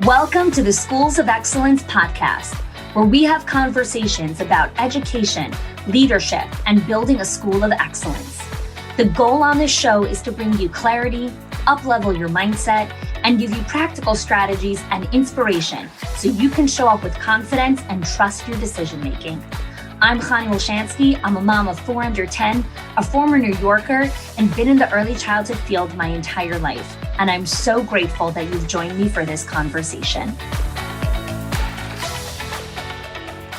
Welcome to the Schools of Excellence podcast, where we have conversations about education, leadership, and building a school of excellence. The goal on this show is to bring you clarity, up-level your mindset, and give you practical strategies and inspiration so you can show up with confidence and trust your decision-making. I'm Chani Wolshansky. I'm a mom of 4 under 10, a former New Yorker, and been in the early childhood field my entire life. And I'm so grateful that you've joined me for this conversation.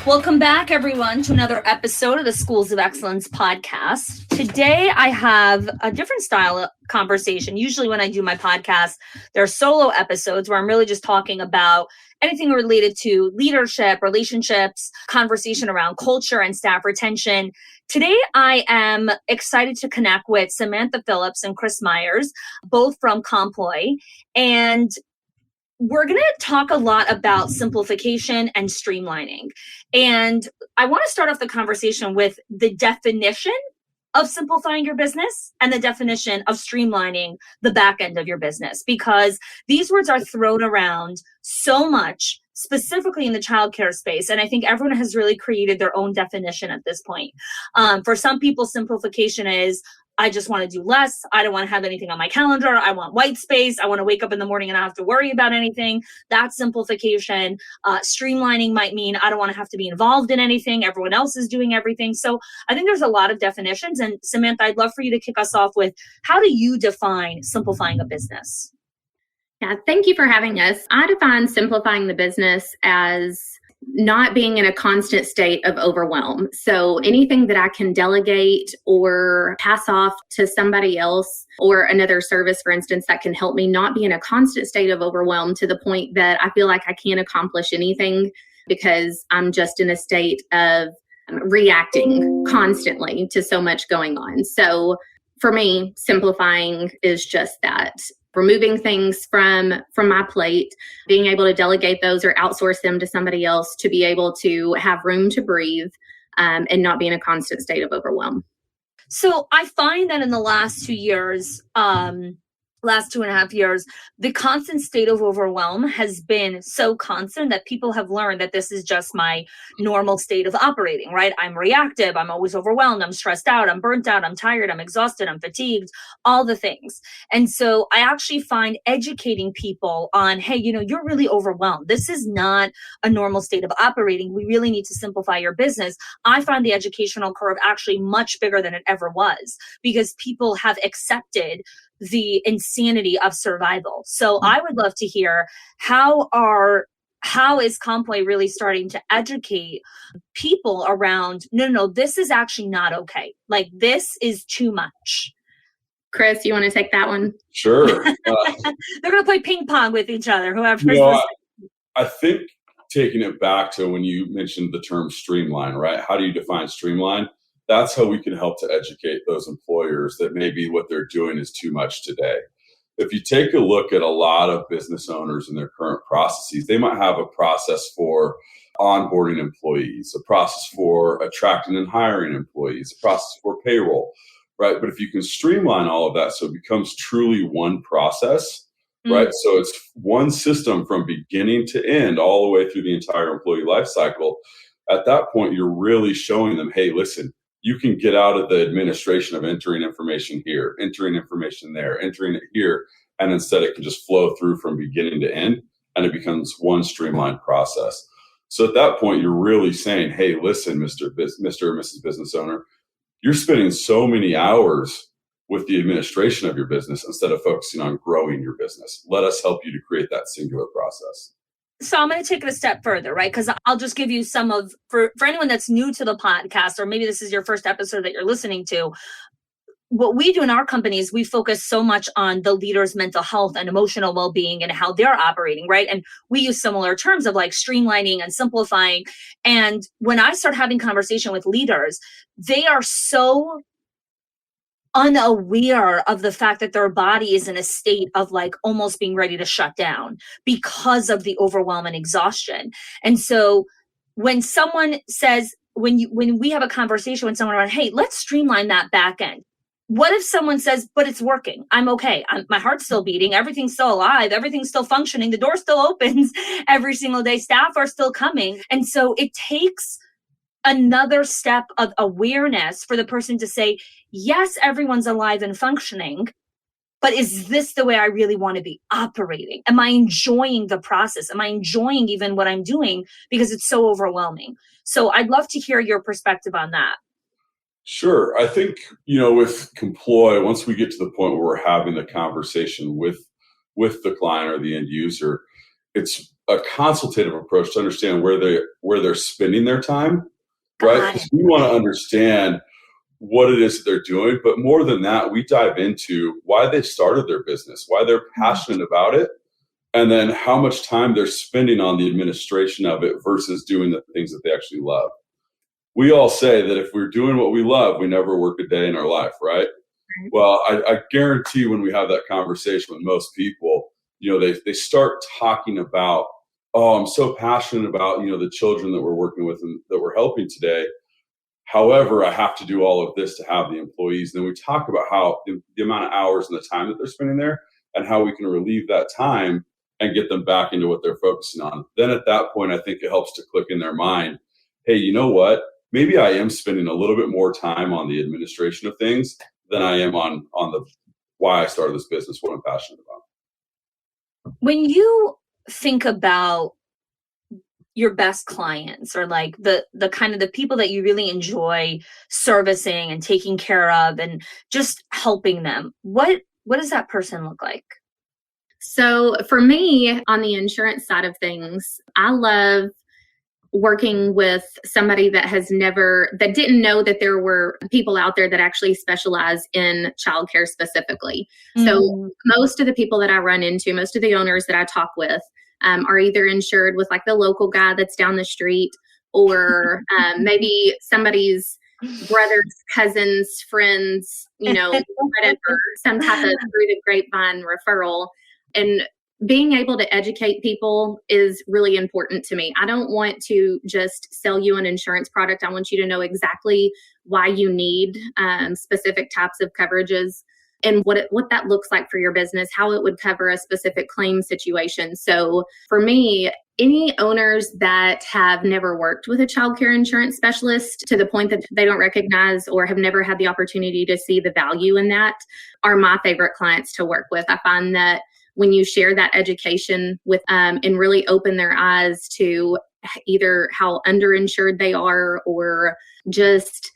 Welcome back, everyone, to another episode of the Schools of Excellence podcast. Today, I have a different style of conversation. Usually when I do my podcast, there are solo episodes where I'm really just talking about anything related to leadership, relationships, conversation around culture and staff retention. Today, I am excited to connect with Samantha Phillips and Chris Myers, both from Comploy. And we're going to talk a lot about simplification and streamlining. And I want to start off the conversation with the definition of simplifying your business and the definition of streamlining the back end of your business, because these words are thrown around so much, specifically in the childcare space. And I think everyone has really created their own definition at this point. For some people, simplification is, I just want to do less. I don't want to have anything on my calendar. I want white space. I want to wake up in the morning and not have to worry about anything. That's simplification. Streamlining might mean I don't want to have to be involved in anything. Everyone else is doing everything. So I think there's a lot of definitions. And Samantha, I'd love for you to kick us off with, how do you define simplifying a business? Yeah, thank you for having us. I define simplifying the business as not being in a constant state of overwhelm. So anything that I can delegate or pass off to somebody else or another service, for instance, that can help me not be in a constant state of overwhelm to the point that I feel like I can't accomplish anything because I'm just in a state of reacting constantly to so much going on. So for me, simplifying is just that. Removing things from my plate, being able to delegate those or outsource them to somebody else to be able to have room to breathe and not be in a constant state of overwhelm. So I find that in the last 2 years, last 2.5 years, the constant state of overwhelm has been so constant that people have learned that this is just my normal state of operating, right? I'm reactive. I'm always overwhelmed. I'm stressed out. I'm burnt out. I'm tired. I'm exhausted. I'm fatigued, all the things. And so I actually find educating people on, hey, you're really overwhelmed. This is not a normal state of operating. We really need to simplify your business. I find the educational curve actually much bigger than it ever was because people have accepted the insanity of survival. So I would love to hear how is Comploy really starting to educate people around, no, this is actually not okay. Like, this is too much. Chris, you want to take that one? Sure. They're going to play ping pong with each other, whoever's listening. I think taking it back to when you mentioned the term streamline, right? How do you define streamline? That's how we can help to educate those employers that maybe what they're doing is too much today. If you take a look at a lot of business owners and their current processes, they might have a process for onboarding employees, a process for attracting and hiring employees, a process for payroll, right? But if you can streamline all of that so it becomes truly one process, right? So it's one system from beginning to end, all the way through the entire employee life cycle. At that point, you're really showing them, hey, listen, you can get out of the administration of entering information here, entering information there, entering it here, and instead it can just flow through from beginning to end, and it becomes one streamlined process. So at that point, you're really saying, hey, listen, Mr. or Mrs. Business Owner, you're spending so many hours with the administration of your business instead of focusing on growing your business. Let us help you to create that singular process. So I'm going to take it a step further, right? Because I'll just give you some of, for anyone that's new to the podcast, or maybe this is your first episode that you're listening to, what we do in our company is we focus so much on the leader's mental health and emotional well-being and how they're operating, right? And we use similar terms of like streamlining and simplifying. And when I start having conversation with leaders, they are so unaware of the fact that their body is in a state of like almost being ready to shut down because of the overwhelm and exhaustion. And so when someone says, when we have a conversation with someone around, hey, let's streamline that back end, what if someone says, but it's working, I'm okay, my heart's still beating, everything's still alive, everything's still functioning, the door still opens every single day, staff are still coming. And so it takes another step of awareness for the person to say, yes, everyone's alive and functioning, but is this the way I really want to be operating? Am I enjoying the process? Am I enjoying even what I'm doing? Because it's so overwhelming. So I'd love to hear your perspective on that. Sure. I think, with Comploy, once we get to the point where we're having the conversation with the client or the end user, it's a consultative approach to understand where they're spending their time, right? Because we want to understand what it is that they're doing. But more than that, we dive into why they started their business, why they're passionate about it, and then how much time they're spending on the administration of it versus doing the things that they actually love. We all say that if we're doing what we love, we never work a day in our life, right? Well, I guarantee when we have that conversation with most people, they start talking about, oh, I'm so passionate about, the children that we're working with and that we're helping today. However, I have to do all of this to have the employees. And then we talk about how the amount of hours and the time that they're spending there and how we can relieve that time and get them back into what they're focusing on. Then at that point, I think it helps to click in their mind, hey, you know what? Maybe I am spending a little bit more time on the administration of things than I am on the why I started this business, what I'm passionate about. When you think about your best clients, or like the kind of the people that you really enjoy servicing and taking care of and just helping them, what does that person look like? So for me, on the insurance side of things, I love working with somebody that didn't know that there were people out there that actually specialize in childcare specifically. Mm-hmm. So most of the people that I run into, most of the owners that I talk with, are either insured with like the local guy that's down the street, or maybe somebody's brother's cousins, friends, whatever, some type of through the grapevine referral. And being able to educate people is really important to me. I don't want to just sell you an insurance product. I want you to know exactly why you need specific types of coverages and what that looks like for your business, how it would cover a specific claim situation. So for me, any owners that have never worked with a childcare insurance specialist to the point that they don't recognize or have never had the opportunity to see the value in that are my favorite clients to work with. I find that when you share that education with and really open their eyes to either how underinsured they are or just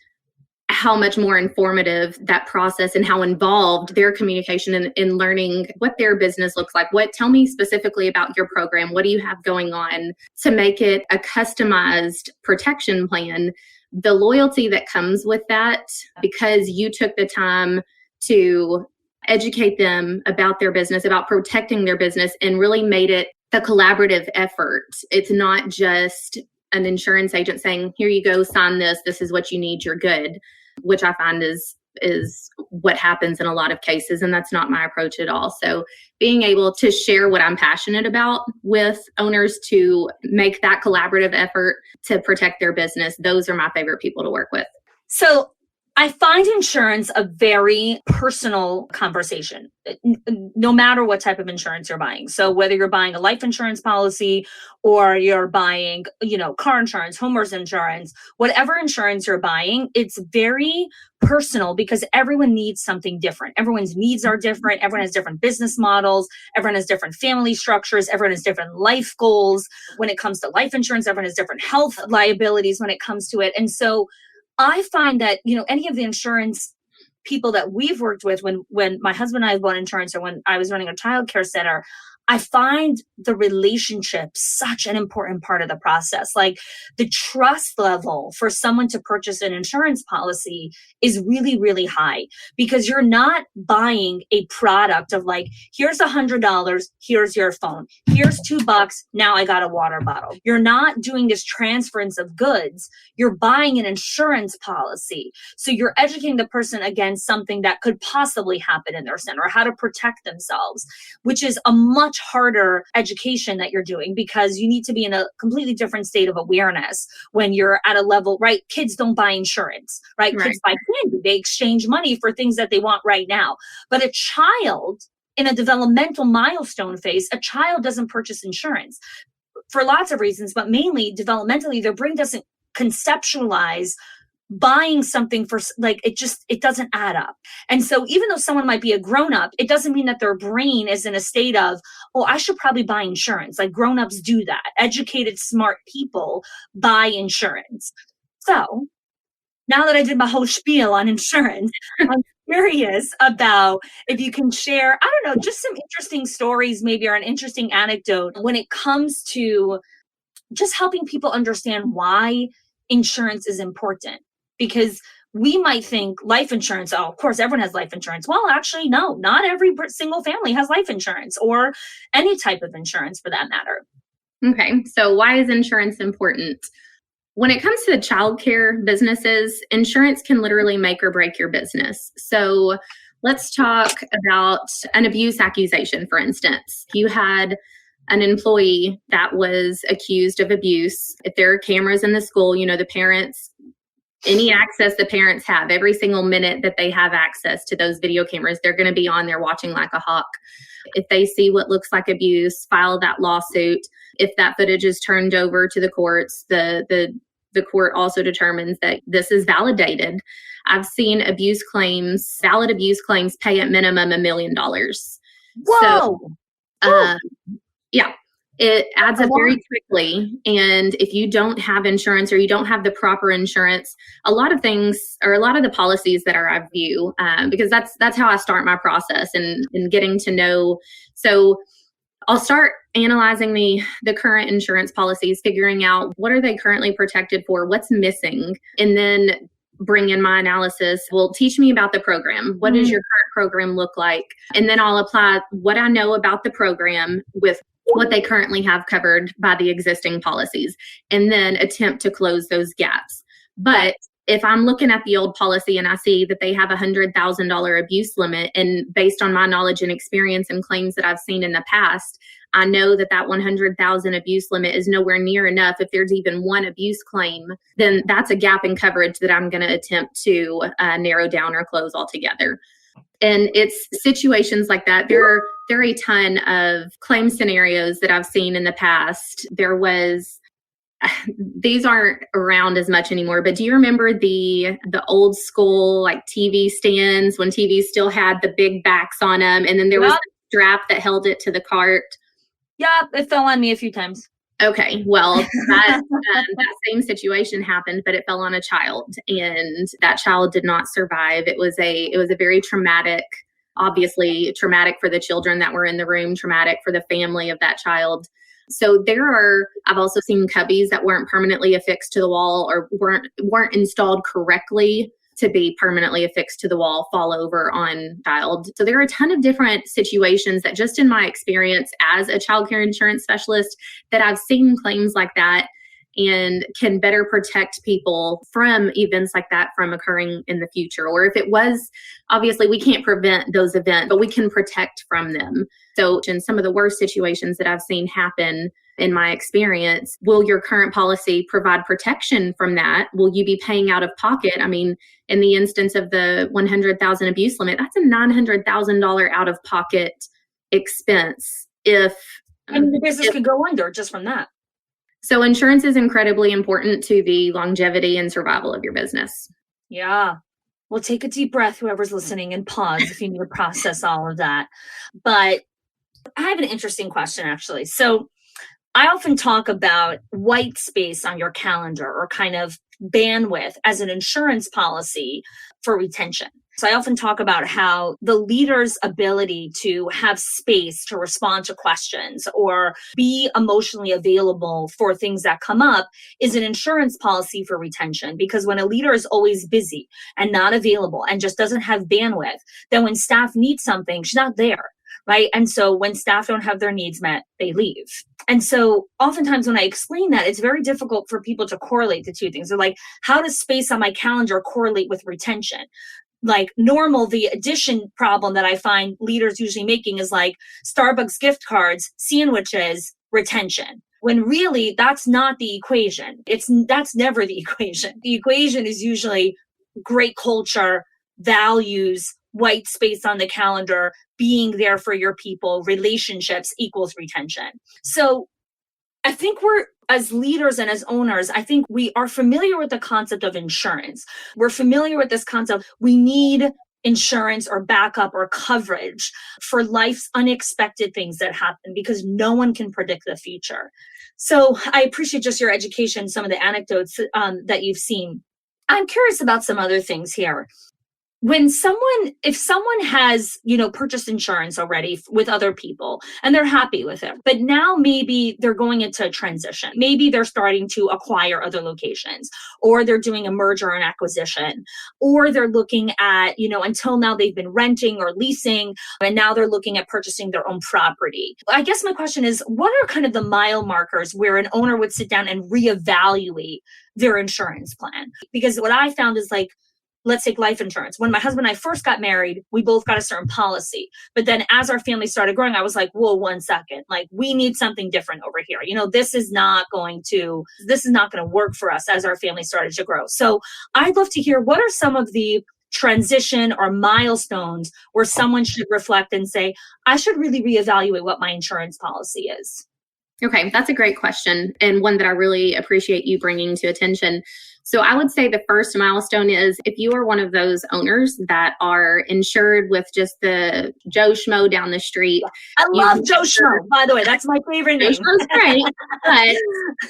how much more informative that process and how involved their communication in learning what their business looks like. Tell me specifically about your program. What do you have going on to make it a customized protection plan? The loyalty that comes with that, because you took the time to educate them about their business, about protecting their business, and really made it a collaborative effort. It's not just an insurance agent saying, here you go, sign this, this is what you need, you're good, which I find is what happens in a lot of cases. And that's not my approach at all. So being able to share what I'm passionate about with owners to make that collaborative effort to protect their business, those are my favorite people to work with. So I find insurance a very personal conversation, no matter what type of insurance you're buying. So whether you're buying a life insurance policy or you're buying, car insurance, homeowners insurance, whatever insurance you're buying, it's very personal because everyone needs something different. Everyone's needs are different. Everyone has different business models. Everyone has different family structures. Everyone has different life goals. When it comes to life insurance, everyone has different health liabilities when it comes to it. And so I find that, any of the insurance people that we've worked with, when my husband and I bought insurance or when I was running a childcare center, I find the relationship such an important part of the process. Like the trust level for someone to purchase an insurance policy is really, really high because you're not buying a product of like, here's $100, here's your phone, here's $2, now I got a water bottle. You're not doing this transference of goods. You're buying an insurance policy. So you're educating the person against something that could possibly happen in their center or how to protect themselves, which is a much much harder education that you're doing because you need to be in a completely different state of awareness when you're at a level, right? Kids don't buy insurance, right? Kids buy candy. They exchange money for things that they want right now. But a child in a developmental milestone phase, a child doesn't purchase insurance for lots of reasons, but mainly developmentally, their brain doesn't conceptualize buying something for it doesn't add up. And so even though someone might be a grown-up, it doesn't mean that their brain is in a state of, oh, I should probably buy insurance. Like grown-ups do that. Educated, smart people buy insurance. So now that I did my whole spiel on insurance, I'm curious about if you can share, I don't know, just some interesting stories maybe, or an interesting anecdote when it comes to just helping people understand why insurance is important. Because we might think life insurance, oh, of course, everyone has life insurance. Well, actually, no, not every single family has life insurance or any type of insurance for that matter. Okay, so why is insurance important? When it comes to childcare businesses, insurance can literally make or break your business. So let's talk about an abuse accusation, for instance. You had an employee that was accused of abuse. If there are cameras in the school, the parents, any access the parents have, every single minute that they have access to those video cameras, they're going to be on there watching like a hawk. If they see what looks like abuse, file that lawsuit. If that footage is turned over to the courts, the court also determines that this is validated. I've seen valid abuse claims pay at minimum $1 million. Whoa! So, it adds up very quickly. And if you don't have insurance or you don't have the proper insurance, a lot of the policies that are of you, because that's how I start my process and getting to know. So I'll start analyzing the current insurance policies, figuring out what are they currently protected for, what's missing, and then bring in my analysis. Well, teach me about the program. What does your current program look like? And then I'll apply what I know about the program with what they currently have covered by the existing policies, and then attempt to close those gaps. But if I'm looking at the old policy and I see that they have a $100,000 abuse limit, and based on my knowledge and experience and claims that I've seen in the past, I know that $100,000 abuse limit is nowhere near enough. If there's even one abuse claim, then that's a gap in coverage that I'm going to attempt to narrow down or close altogether. And it's situations like that. There are a ton of claim scenarios that I've seen in the past. These aren't around as much anymore, but do you remember the old school like TV stands when TVs still had the big backs on them, and then there was a strap that held it to the cart? Yeah, it fell on me a few times. Okay, well, that same situation happened, but it fell on a child, and that child did not survive. It was a very traumatic, obviously traumatic for the children that were in the room, traumatic for the family of that child. So I've also seen cubbies that weren't permanently affixed to the wall or weren't installed correctly to be permanently affixed to the wall, fall over on child. So there are a ton of different situations that, just in my experience as a childcare insurance specialist, that I've seen claims like that and can better protect people from events like that from occurring in the future. Or if it was, obviously we can't prevent those events, but we can protect from them. So in some of the worst situations that I've seen happen in my experience, will your current policy provide protection from that? Will you be paying out of pocket? I mean, in the instance of the $100,000 abuse limit, that's a $900,000 out of pocket expense. And the business could go under just from that. So insurance is incredibly important to the longevity and survival of your business. Yeah. Well, take a deep breath, whoever's listening, and pause if you need to process all of that. But I have an interesting question, actually. So I often talk about white space on your calendar, or kind of bandwidth, as an insurance policy for retention. So I often talk about how the leader's ability to have space to respond to questions or be emotionally available for things that come up is an insurance policy for retention. Because when a leader is always busy and not available and just doesn't have bandwidth, then when staff need something, she's not there. Right. And so when staff don't have their needs met, they leave. And so oftentimes when I explain that, it's very difficult for people to correlate the two things. They're like, how does space on my calendar correlate with retention? like normal, the addition problem that I find leaders usually making is like Starbucks gift cards, sandwiches, retention. When really that's not the equation. That's never the equation. The equation is usually great culture, values, white space on the calendar, being there for your people, relationships equals retention. So I think we're, as leaders and as owners, I think we are familiar with the concept of insurance. We're familiar with this concept. We need insurance or backup or coverage for life's unexpected things that happen because no one can predict the future. So I appreciate just your education, some of the anecdotes that you've seen. I'm curious about some other things here. If someone has, purchased insurance already with other people and they're happy with it, but now maybe they're going into a transition. Maybe they're starting to acquire other locations, or they're doing a merger and acquisition, or they're looking at, until now they've been renting or leasing, and now they're looking at purchasing their own property. I guess my question is, what are kind of the mile markers where an owner would sit down and reevaluate their insurance plan? Because what I found is like, let's take life insurance. When my husband and I first got married, we both got a certain policy. But then as our family started growing, I was like, whoa, 1 second. Like, we need something different over here. This is not going to work for us as our family started to grow. So I'd love to hear, what are some of the transition or milestones where someone should reflect and say, I should really reevaluate what my insurance policy is? Okay, that's a great question, and one that I really appreciate you bringing to attention. So I would say the first milestone is if you are one of those owners that are insured with just the Joe Schmo down the street. I love Joe Schmo, by the way. That's my favorite name. Joe Schmo's great. But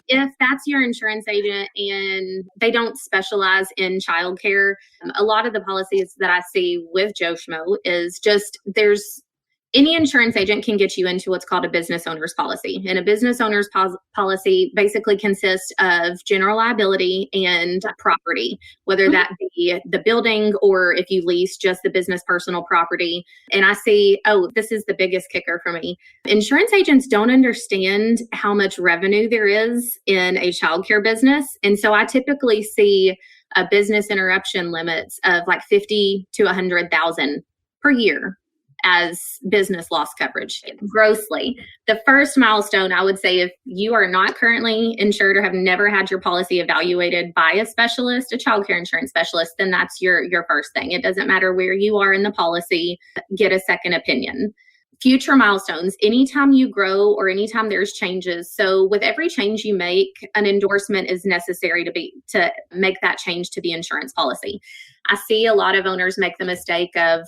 if that's your insurance agent and they don't specialize in childcare, a lot of the policies that I see with Joe Schmo is just any insurance agent can get you into what's called a business owner's policy. And a business owner's policy basically consists of general liability and property, whether that be the building or if you lease just the business personal property. And I see, this is the biggest kicker for me. Insurance agents don't understand how much revenue there is in a childcare business. And so I typically see a business interruption limits of like 50 to 100,000 per year as business loss coverage grossly. The first milestone, I would say, if you are not currently insured or have never had your policy evaluated by a specialist, a childcare insurance specialist, then that's your first thing. It doesn't matter where you are in the policy, get a second opinion. Future milestones, anytime you grow or anytime there's changes. So with every change you make, an endorsement is necessary to make that change to the insurance policy. I see a lot of owners make the mistake of,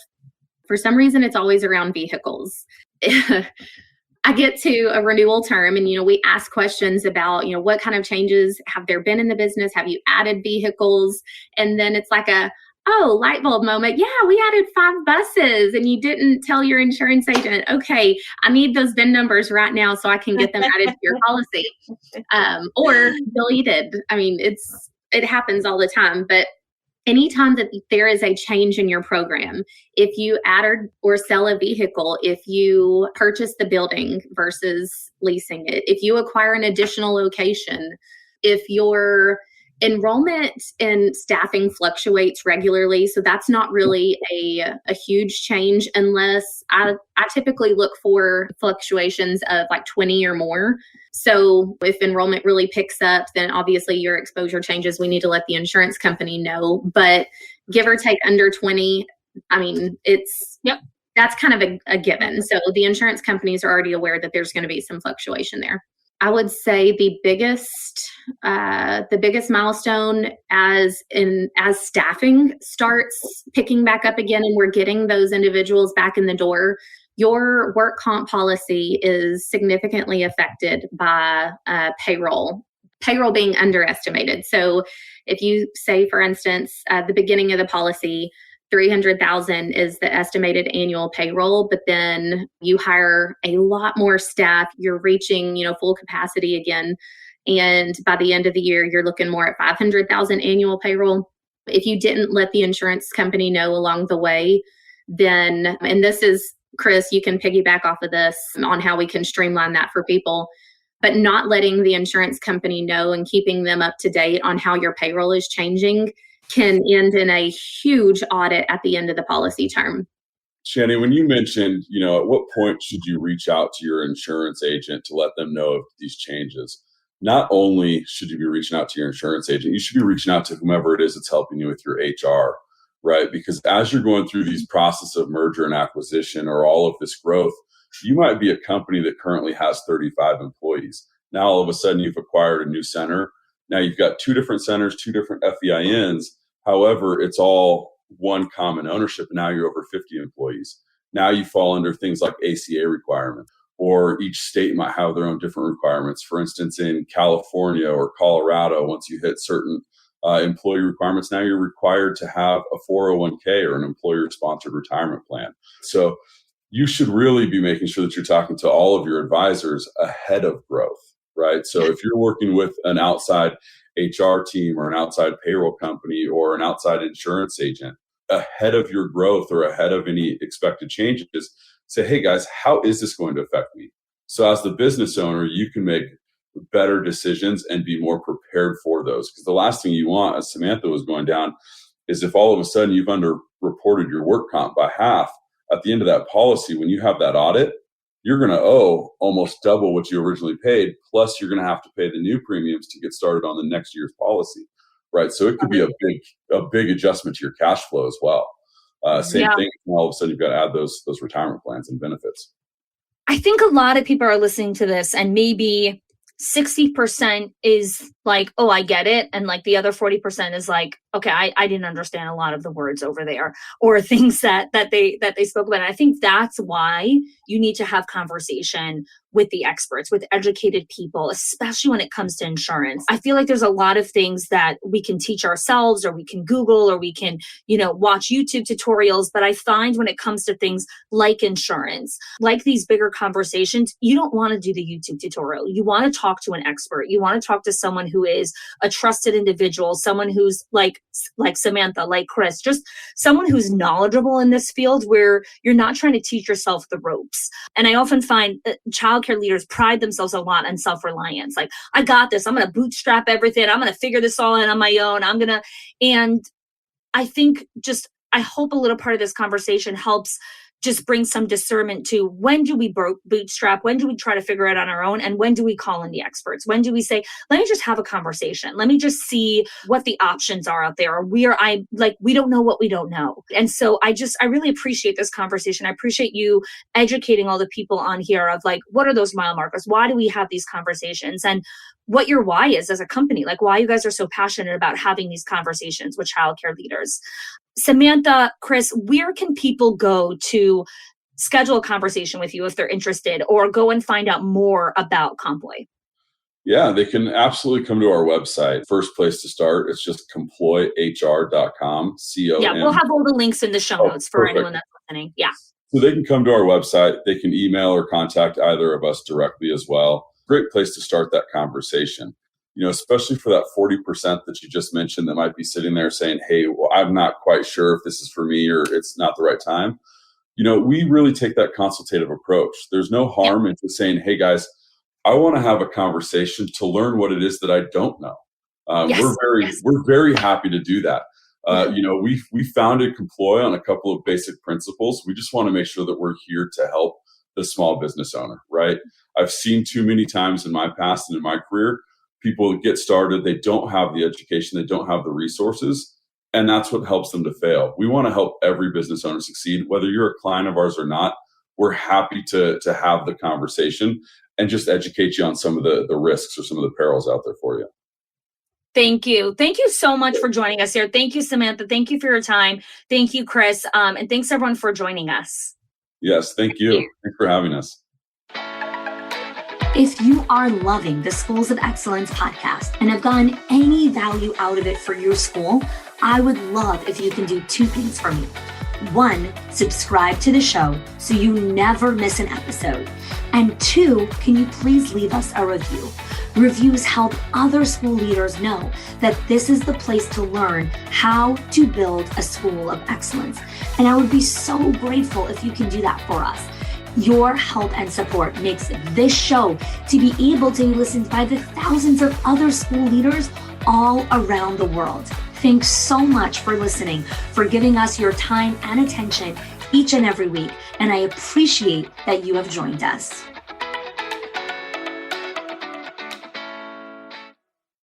for some reason, it's always around vehicles. I get to a renewal term and, we ask questions about, what kind of changes have there been in the business? Have you added vehicles? And then it's like light bulb moment. Yeah, we added 5 buses and you didn't tell your insurance agent. Okay, I need those VIN numbers right now so I can get them added to your policy or deleted. I mean, it happens all the time, but anytime that there is a change in your program, if you add or sell a vehicle, if you purchase the building versus leasing it, if you acquire an additional location, if your enrollment and staffing fluctuates regularly, so that's not really a huge change unless I typically look for fluctuations of like 20 or more. So if enrollment really picks up, then obviously your exposure changes. We need to let the insurance company know, but give or take under 20, I mean, that's kind of a given. So the insurance companies are already aware that there's going to be some fluctuation there. I would say the biggest milestone as staffing starts picking back up again and we're getting those individuals back in the door, your work comp policy is significantly affected by payroll being underestimated. So if you say, for instance, the beginning of the policy, 300,000 is the estimated annual payroll, but then you hire a lot more staff, you're reaching, full capacity again. And by the end of the year, you're looking more at 500,000 annual payroll. If you didn't let the insurance company know along the way, then, and this is, Chris, you can piggyback off of this on how we can streamline that for people, but not letting the insurance company know and keeping them up to date on how your payroll is changing can end in a huge audit at the end of the policy term. Shani, when you mentioned, at what point should you reach out to your insurance agent to let them know of these changes? Not only should you be reaching out to your insurance agent, you should be reaching out to whomever it is that's helping you with your HR, right? Because as you're going through these process of merger and acquisition or all of this growth, you might be a company that currently has 35 employees. Now, all of a sudden, you've acquired a new center. Now you've got 2 different centers, 2 different FEINs. However, it's all one common ownership. Now you're over 50 employees. Now you fall under things like ACA requirements, or each state might have their own different requirements. For instance, in California or Colorado, once you hit certain employee requirements, now you're required to have a 401k or an employer-sponsored retirement plan. So you should really be making sure that you're talking to all of your advisors ahead of growth, right? So if you're working with an outside HR team or an outside payroll company or an outside insurance agent, ahead of your growth or ahead of any expected changes, say, hey guys, how is this going to affect me? So as the business owner, you can make better decisions and be more prepared for those. Because the last thing you want, as Samantha was going down, is if all of a sudden you've underreported your work comp by half, at the end of that policy, when you have that audit, you're going to owe almost double what you originally paid. Plus, you're going to have to pay the new premiums to get started on the next year's policy, right? So it could be a big adjustment to your cash flow as well. Same thing. All of a sudden, you've got to add those retirement plans and benefits. I think a lot of people are listening to this, and maybe 60% is like, oh, I get it. And like the other 40% is like, okay, I didn't understand a lot of the words over there or things that they spoke about. And I think that's why you need to have conversation with the experts, with educated people, especially when it comes to insurance. I feel like there's a lot of things that we can teach ourselves, or we can Google, or we can, watch YouTube tutorials. But I find when it comes to things like insurance, like these bigger conversations, you don't want to do the YouTube tutorial. You want to talk to an expert. You want to talk to someone who is a trusted individual, someone who's like Samantha, like Chris, just someone who's knowledgeable in this field, where you're not trying to teach yourself the ropes. And I often find that childcare leaders pride themselves a lot on self-reliance. Like, I got this. I'm going to bootstrap everything. I'm going to figure this all in on my own. And I think I hope a little part of this conversation helps just bring some discernment to when do we bootstrap, when do we try to figure it on our own, and when do we call in the experts? When do we say, let me just have a conversation. Let me just see what the options are out there. We don't know what we don't know. And so I really appreciate this conversation. I appreciate you educating all the people on here of like, what are those mile markers? Why do we have these conversations? And what your why is as a company, like why you guys are so passionate about having these conversations with childcare leaders. Samantha, Chris, where can people go to schedule a conversation with you if they're interested, or go and find out more about Comploy? Yeah, they can absolutely come to our website. First place to start, it's just comployhr.com. Yeah, we'll have all the links in the show notes for anyone that's listening. Yeah. So they can come to our website. They can email or contact either of us directly as well. Great place to start that conversation. Especially for that 40% that you just mentioned that might be sitting there saying, hey, well, I'm not quite sure if this is for me or it's not the right time. We really take that consultative approach. There's no harm in just saying, hey, guys, I want to have a conversation to learn what it is that I don't know. We're very happy to do that. We founded Comploy on a couple of basic principles. We just want to make sure that we're here to help the small business owner, right? I've seen too many times in my past and in my career, people get started, they don't have the education, they don't have the resources, and that's what helps them to fail. We want to help every business owner succeed. Whether you're a client of ours or not, we're happy to have the conversation and just educate you on some of the risks or some of the perils out there for you. Thank you. Thank you so much for joining us here. Thank you, Samantha. Thank you for your time. Thank you, Chris. And thanks everyone for joining us. Yes, thank you. Thanks for having us. If you are loving the Schools of Excellence podcast and have gotten any value out of it for your school, I would love if you can do 2 things for me. 1, subscribe to the show so you never miss an episode. And 2, can you please leave us a review? Reviews help other school leaders know that this is the place to learn how to build a school of excellence. And I would be so grateful if you can do that for us. Your help and support makes this show to be able to be listened by the thousands of other school leaders all around the world. Thanks so much for listening, for giving us your time and attention each and every week. And I appreciate that you have joined us.